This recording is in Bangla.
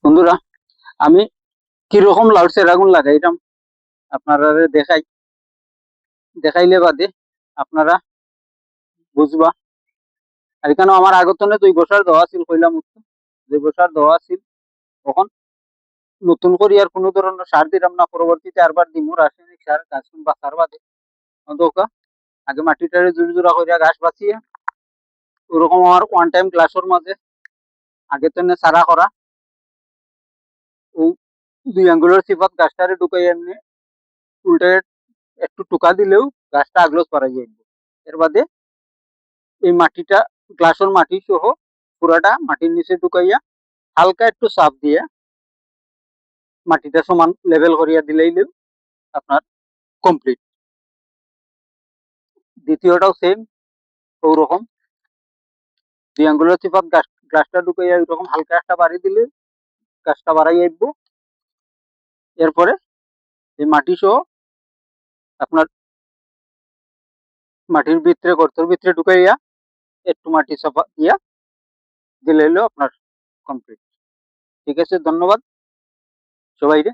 বন্ধুরা, আমি কিরকম লাউডসের আগুন লাগাইলাম আপনারা দেখাইলে বাদে আপনারা বুঝবা। আর এখানে আমার আগতনে 2 বছর দেওয়া ছিল, কইলাম 2 বছর দেওয়া ছিল। তখন নতুন করে আর কোনো ধরনের সার দিলাম না, পরবর্তীতে আরবার দিমু রাসায়নিক সার গাছ বাঁচার বাদে। অন্তত আগে মাটিটারে জোর জোড়া করিয়া ঘাস বাঁচিয়ে ওরকম আমার ওয়ান টাইম ক্লাসের মাঝে আগে তো সারা করা ও 2 আঙ্গুলের সিফাত গাছটারে ঢুকাই এমনি উল্টে একটু টুকা দিলেও গাছটা আগলোস পারা যাইব। এর বাদে এই মাটিটা গ্লাসের মাটি সহ পুরাটা মাটির নিচে ঢুকাইয়া হালকা একটু চাপ দিয়ে মাটিটা সমান লেভেল করিয়া দিলেই আপনার কমপ্লিট। দ্বিতীয়টাও সেম ওরকম 2 আঙ্গুলের চিপাত গাছটা ঢুকাইয়া ওইরকম হালকা একটা বাড়ি দিলে গাছটা বাড়াই আসব। এরপরে এই মাটি সহ আপনার মাটির ভিতরে গর্তের ভিতরে ঢুকাইয়া একটু মাটি চাপা দিয়া দিলে আপনার কমপ্লিট। ঠিক আছে, ধন্যবাদ সবাইরে।